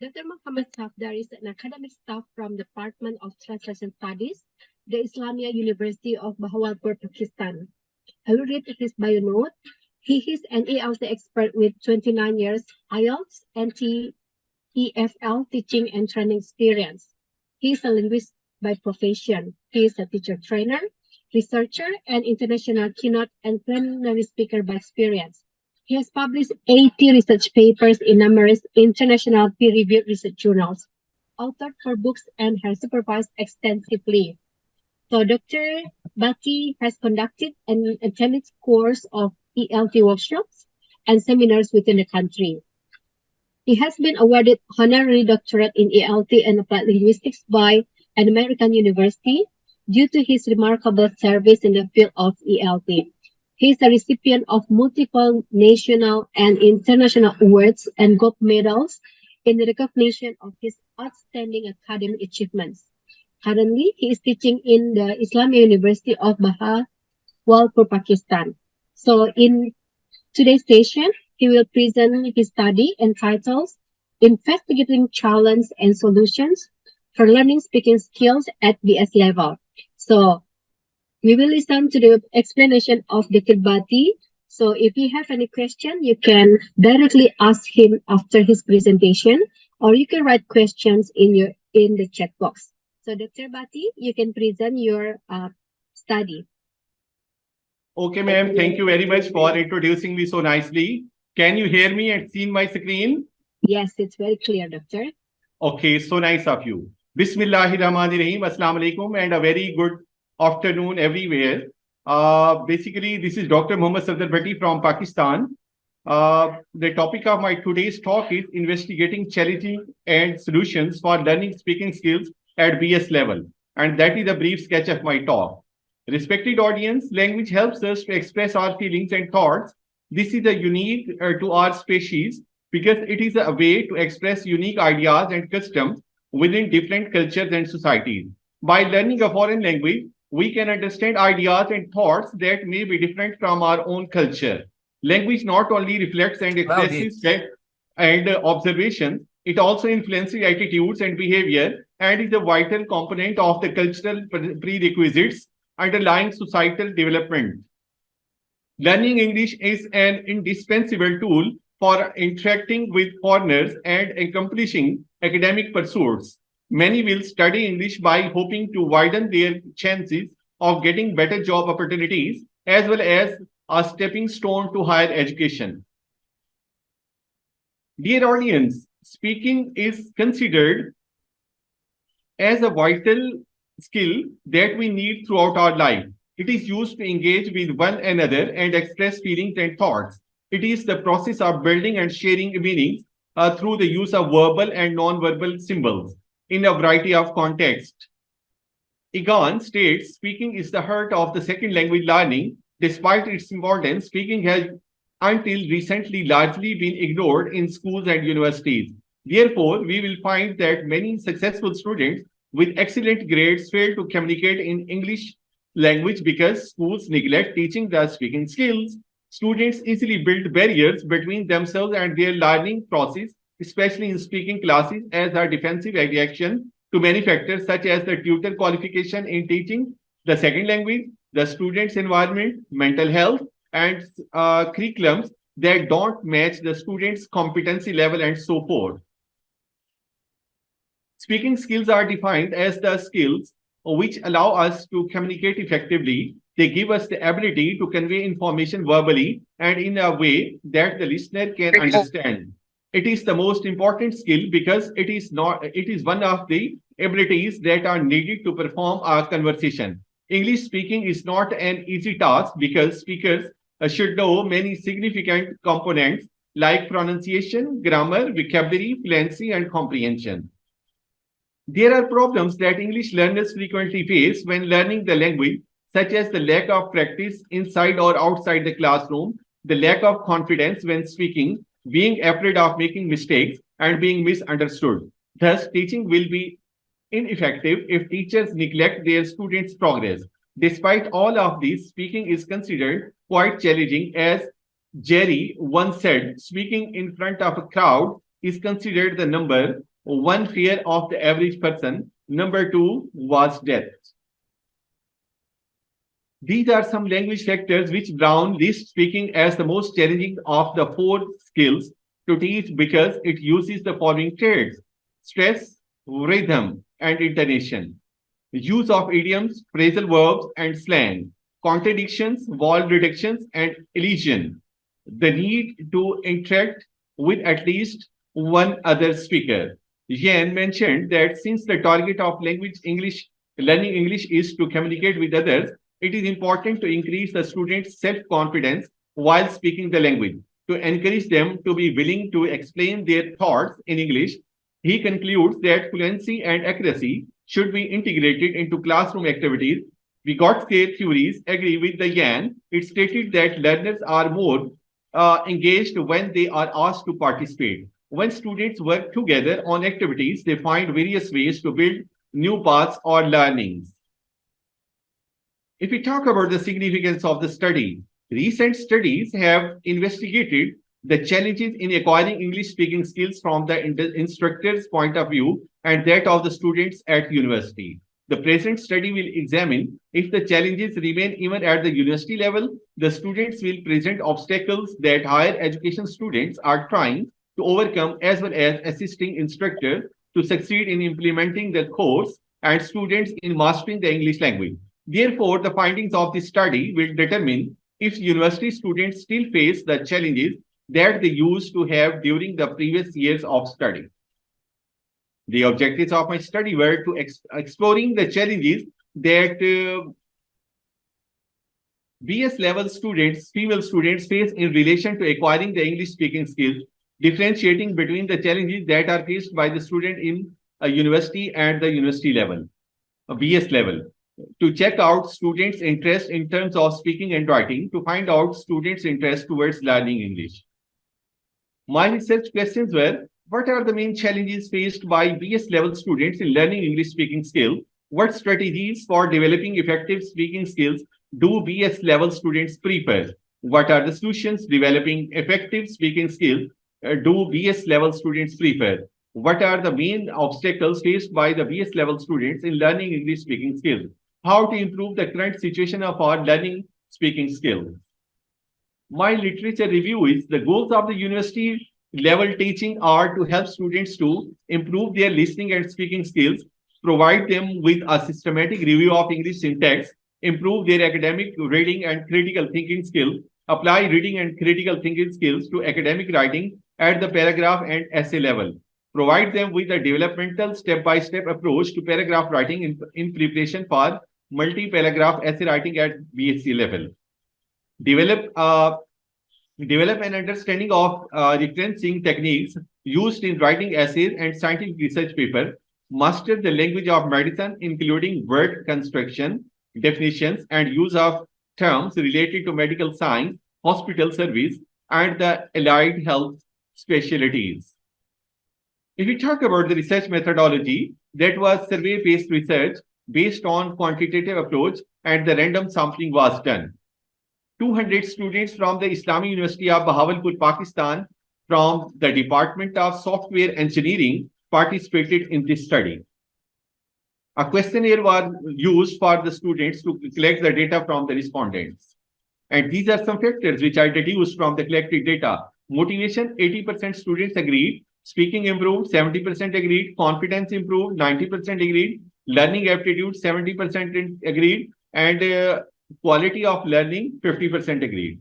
Dr. Muhammad Safdar is an academic staff from the Department of Translation Studies, the Islamia University of Bahawalpur, Pakistan. I will read his bio note. He is an ELT expert with 29 years IELTS and TEFL teaching and training experience. He is a linguist by profession. He is a teacher trainer, researcher, and international keynote and plenary speaker by experience. He has published 80 research papers in numerous international peer-reviewed research journals, authored for books, and has supervised extensively. So Dr. Bhatti has conducted and attended course of ELT workshops and seminars within the country. He has been awarded honorary doctorate in ELT and applied linguistics by an American university due to his remarkable service in the field of ELT. He is a recipient of multiple national and international awards and gold medals in recognition of his outstanding academic achievements. Currently, he is teaching in the Islamia University of Bahawalpur, Pakistan. So in today's session, he will present his study entitled Investigating Challenges and Solutions for Learning Speaking Skills at BS Level. So we will listen to the explanation of Dr. Bhatti. So if you have any question, you can directly ask him after his presentation, or you can write questions in the chat box. So Dr. Bhatti, you can present your study. Okay, ma'am. Thank you very much for introducing me so nicely. Can you hear me and see my screen? Yes, it's very clear, doctor. Okay, so nice of you. Bismillahirrahmanirrahim. Assalamu alaikum and a very good afternoon everywhere. Basically, this is Dr. Muhammad Safdar Bhatti from Pakistan. The topic of my today's talk is investigating challenging and solutions for learning speaking skills at BS level. And that is a brief sketch of my talk. Respected audience, language helps us to express our feelings and thoughts. This is a unique to our species because it is a way to express unique ideas and customs within different cultures and societies. By learning a foreign language, we can understand ideas and thoughts that may be different from our own culture. Language not only reflects and expresses and observations, it also influences attitudes and behavior and is a vital component of the cultural prerequisites underlying societal development. Learning English is an indispensable tool for interacting with foreigners and accomplishing academic pursuits. Many will study English by hoping to widen their chances of getting better job opportunities as well as a stepping stone to higher education. Dear audience, speaking is considered as a vital skill that we need throughout our life. It is used to engage with one another and express feelings and thoughts. It is the process of building and sharing meanings through the use of verbal and non-verbal symbols in a variety of contexts. Egan states, speaking is the heart of the second language learning. Despite its importance, speaking has until recently largely been ignored in schools and universities. Therefore, we will find that many successful students with excellent grades fail to communicate in English language because schools neglect teaching the speaking skills. Students easily build barriers between themselves and their learning process, especially in speaking classes, as a defensive reaction to many factors such as the tutor qualification in teaching the second language, the student's environment, mental health, and curriculums that don't match the student's competency level and so forth. Speaking skills are defined as the skills which allow us to communicate effectively. They give us the ability to convey information verbally and in a way that the listener can understand. It is the most important skill because it is one of the abilities that are needed to perform a conversation. English speaking is not an easy task because speakers should know many significant components like pronunciation, grammar, vocabulary, fluency, and comprehension. There are problems that English learners frequently face when learning the language, such as the lack of practice inside or outside the classroom, the lack of confidence when speaking, being afraid of making mistakes, and being misunderstood. Thus, teaching will be ineffective if teachers neglect their students' progress. Despite all of this, speaking is considered quite challenging. As Jerry once said, speaking in front of a crowd is considered the number One, fear of the average person. Number two was death. These are some language factors which Brown lists speaking as the most challenging of the four skills to teach because it uses the following traits: stress, rhythm, and intonation, use of idioms, phrasal verbs, and slang, contradictions, vowel reductions, and elision, the need to interact with at least one other speaker. Yan mentioned that since the target of learning English is to communicate with others, it is important to increase the students' self-confidence while speaking the language, to encourage them to be willing to explain their thoughts in English. He concludes that fluency and accuracy should be integrated into classroom activities. Vygotsky theories agree with the Yan. It stated that learners are more engaged when they are asked to participate. When students work together on activities, they find various ways to build new paths or learnings. If we talk about the significance of the study, recent studies have investigated the challenges in acquiring English speaking skills from the instructor's point of view and that of the students at university. The present study will examine if the challenges remain even at the university level. The students will present obstacles that higher education students are trying to overcome, as well as assisting instructors to succeed in implementing the course and students in mastering the English language. Therefore, the findings of this study will determine if university students still face the challenges that they used to have during the previous years of study. The objectives of my study were to exploring the challenges that BS level students, female students, face in relation to acquiring the English speaking skills, differentiating between the challenges that are faced by the student in a university and the university level, a BS level, to check out students' interest in terms of speaking and writing, to find out students' interest towards learning English. My research questions were: what are the main challenges faced by BS level students in learning English speaking skills? What strategies for developing effective speaking skills do BS level students prefer? What are the solutions developing effective speaking skills do BS level students prefer? What are the main obstacles faced by the BS level students in learning English speaking skills? How to improve the current situation of our learning speaking skills? My literature review is: the goals of the university level teaching are to help students to improve their listening and speaking skills, provide them with a systematic review of English syntax, improve their academic reading and critical thinking skills, apply reading and critical thinking skills to academic writing at the paragraph and essay level, provide them with a developmental step-by-step approach to paragraph writing in preparation for multi-paragraph essay writing at BSc level, develop an understanding of referencing techniques used in writing essays and scientific research papers, master the language of medicine, including word construction, definitions, and use of terms related to medical science, hospital service, and the allied health specialties. If we talk about the research methodology, that was survey-based research based on quantitative approach, and the random sampling was done. 200 students from the Islamia University of Bahawalpur, Pakistan, from the Department of Software Engineering participated in this study. A questionnaire was used for the students to collect the data from the respondents. And these are some factors which I deduced from the collected data. Motivation, 80% students agreed. Speaking improved, 70% agreed. Confidence improved, 90% agreed. Learning aptitude, 70% agreed. And quality of learning, 50% agreed.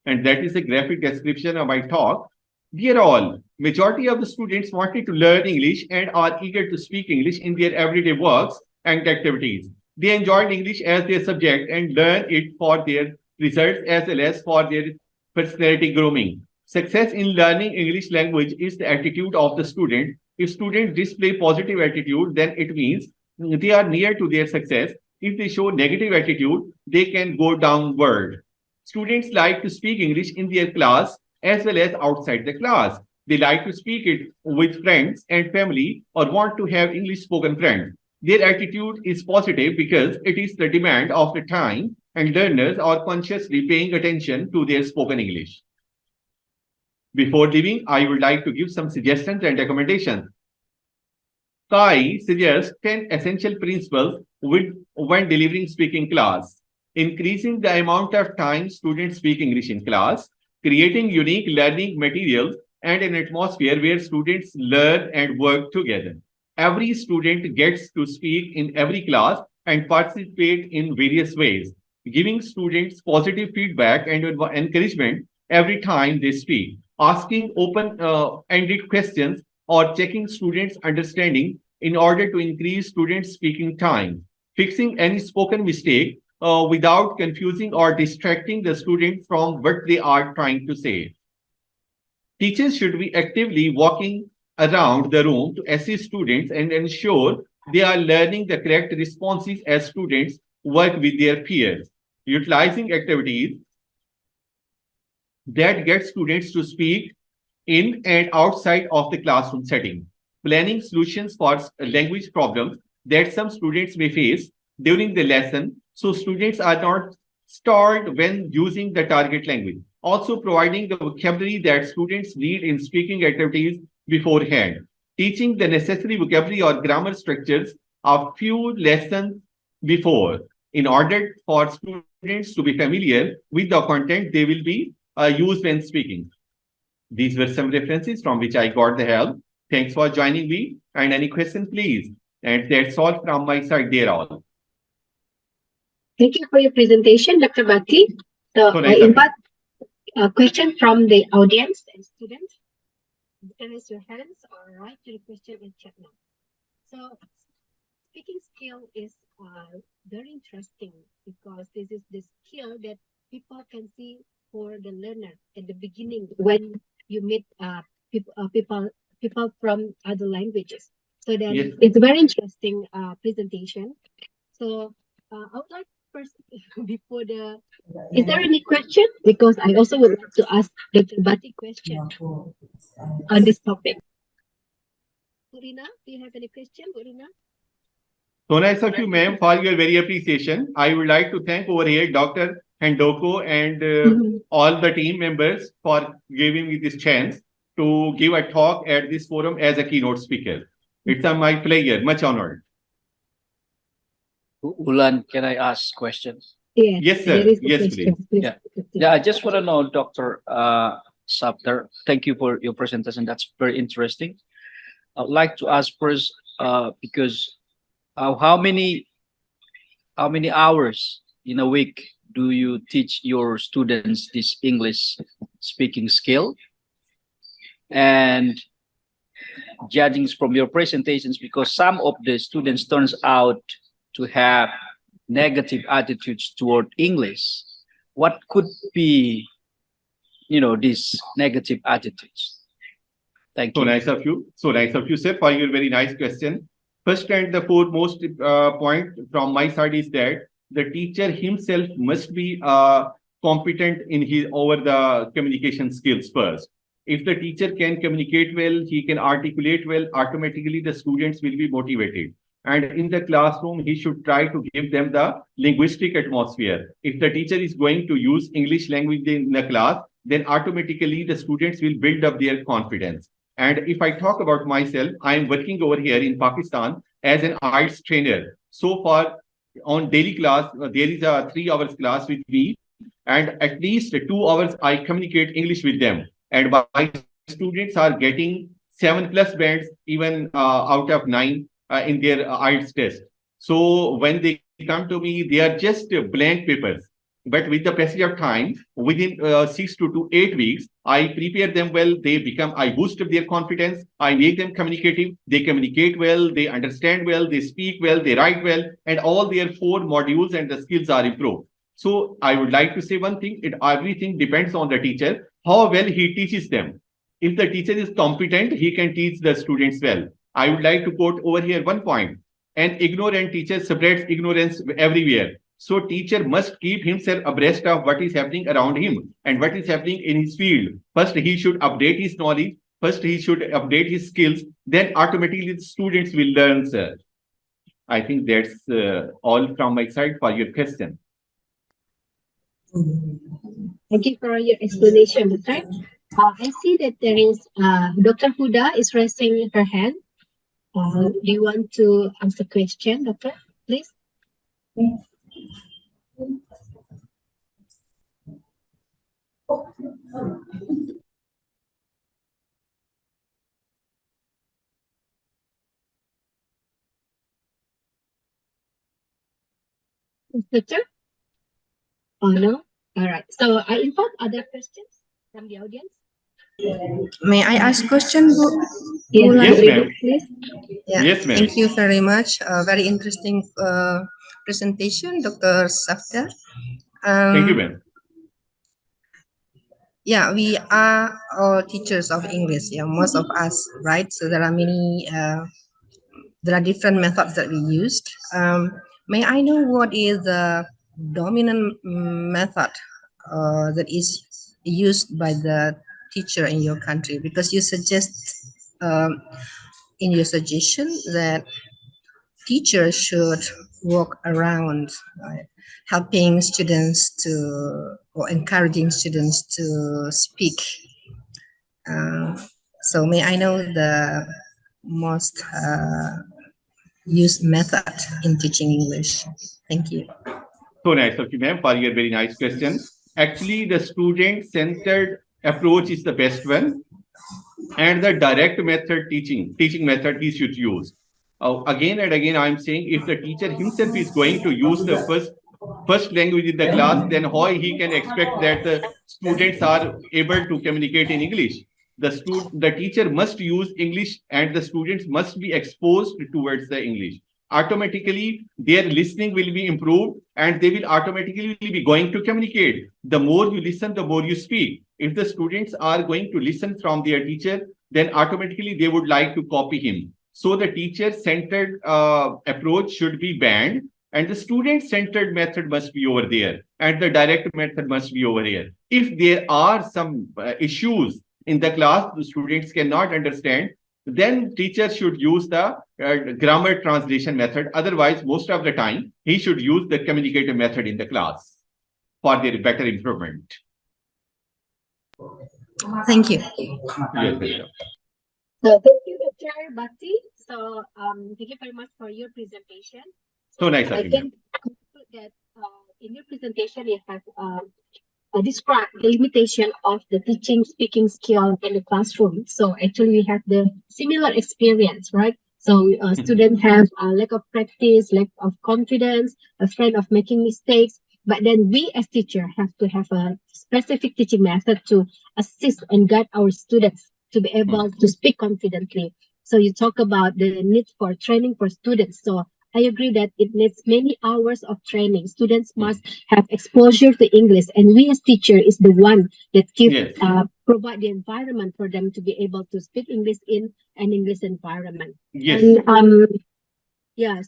And that is a graphic description of my talk. Dear all, majority of the students wanted to learn English and are eager to speak English in their everyday works and activities. They enjoyed English as their subject and learn it for their research as well as for their personality grooming. Success in learning English language is the attitude of the student. If students display positive attitude, then it means they are near to their success. If they show negative attitude, they can go downward. Students like to speak English in their class as well as outside the class. They like to speak it with friends and family or want to have English spoken friends. Their attitude is positive because it is the demand of the time and learners are consciously paying attention to their spoken English. Before leaving, I would like to give some suggestions and recommendations. Kai suggests 10 essential principles when delivering speaking class. Increasing the amount of time students speak English in class, creating unique learning materials, and an atmosphere where students learn and work together. Every student gets to speak in every class and participate in various ways, giving students positive feedback and encouragement every time they speak, asking open-ended questions or checking students' understanding in order to increase students' speaking time, fixing any spoken mistake without confusing or distracting the student from what they are trying to say. Teachers should be actively walking around the room to assist students and ensure they are learning the correct responses as students work with their peers, utilizing activities that get students to speak in and outside of the classroom setting, planning solutions for language problems that some students may face during the lesson so students are not stalled when using the target language. Also providing the vocabulary that students need in speaking activities beforehand, teaching the necessary vocabulary or grammar structures a few lessons before in order for students to be familiar with the content they will be used when speaking. These were some references from which I got the help. Thanks for joining me. And any question, please. And that's all from my side. They're all. Thank you for your presentation, Dr. Bhatti. So I invite a question from the audience and students. You can raise your hands or write your question in chat now. So speaking skill is very interesting because this is the skill that people can see for the learner at the beginning when you meet people from other languages. So then it's a very interesting presentation. So I would like first before the is there any question? Because I also would like to ask Dr. Bhatti question on this topic. Urina, do you have any question, Urina? So nice of you, ma'am, for your very appreciation. I would like to thank over here Dr. Handoko and all the team members for giving me this chance to give a talk at this forum as a keynote speaker. It's my pleasure, much honored. Ulan, can I ask questions? Yes, sir. Yes, please. Yeah, I just want to know, Dr. Safdar, thank you for your presentation. That's very interesting. I'd like to ask first, because how many hours in a week do you teach your students this English speaking skill? And judging from your presentations, because some of the students turns out to have negative attitudes toward English, what could be, these negative attitudes? Thank you. So nice of you. So nice of you, sir, for your very nice question. First and the foremost point from my side is that the teacher himself must be competent in over the communication skills first. If the teacher can communicate well, he can articulate well, automatically the students will be motivated. And in the classroom, he should try to give them the linguistic atmosphere. If the teacher is going to use English language in the class, then automatically the students will build up their confidence. And if I talk about myself, I am working over here in Pakistan as an IELTS trainer. So far, on daily class, there is a 3 hours class with me, and at least 2 hours I communicate English with them. And my students are getting 7+ bands, even out of 9 in their IELTS test. So when they come to me, they are just blank papers. But with the passage of time, within 6 to 8 weeks, I prepare them well. I boost up their confidence. I make them communicative. They communicate well. They understand well. They speak well. They write well. And all their 4 modules and the skills are improved. So I would like to say one thing. Everything depends on the teacher, how well he teaches them. If the teacher is competent, he can teach the students well. I would like to quote over here one point. An ignorant teacher spreads ignorance everywhere. So teacher must keep himself abreast of what is happening around him and what is happening in his field. First, he should update his knowledge. First, he should update his skills. Then automatically the students will learn, sir. I think that's all from my side for your question. Thank you for your explanation, Dr. I see that there is Dr. Huda is raising her hand. Do you want to ask a question, Doctor? Please. Doctor? Oh, no? All right. So I invite other questions from the audience. May I ask question, Yes, Yes, ma'am. please. Yeah, Yes, ma'am. thank you very much. Very interesting presentation, Dr. Safdar. Thank you, ma'am. Yeah, we are all teachers of English. Yeah, most of us, right? So there are many, there are different methods that we used. May I know what is the dominant method that is used by the teacher in your country? Because you suggest in your suggestion that teachers should walk around, right, helping students to or encouraging students to speak. So may I know the most used method in teaching English? Thank you. So nice of you, ma'am, for your very nice question. Actually, the student-centered approach is the best one, and the direct method teaching method he should use. Again and again, I'm saying if the teacher himself is going to use the first language in the class, then how he can expect that the students are able to communicate in English? The teacher must use English, and the students must be exposed towards the English. Automatically, their listening will be improved, and they will automatically be going to communicate. The more you listen, the more you speak. If the students are going to listen from their teacher, then automatically they would like to copy him. So the teacher-centered approach should be banned, and the student-centered method must be over there, and the direct method must be over here. If there are some issues in the class, the students cannot understand, then teacher should use the grammar translation method. Otherwise, most of the time, he should use the communicative method in the class for their better improvement. Thank you. Yes, welcome. So thank you, Dr. Bhatti. So thank you very much for your presentation. So nice I of you, can conclude that in your presentation you have described the limitation of the teaching speaking skill in the classroom. So actually we have the similar experience, right? So students have a lack of practice, lack of confidence, afraid of making mistakes. But then we as teacher have to have a specific teaching method to assist and guide our students to be able to speak confidently. So you talk about the need for training for students. So I agree that it needs many hours of training. Students must have exposure to English, and we as teacher is the one that provide the environment for them to be able to speak English in an English environment. Yes. And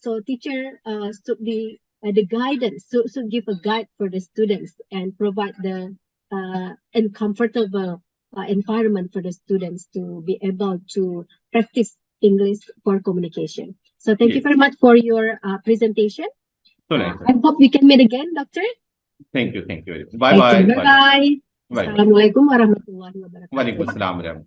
so teacher should be the guidance, so give a guide for the students and provide the and comfortable environment for the students to be able to practice English for communication. So thank you very much for your presentation. So nice. I hope we can meet again, Doctor. Thank you. Bye bye. Bye bye. Assalamualaikum warahmatullahi wabarakatuh. Walaikum assalam.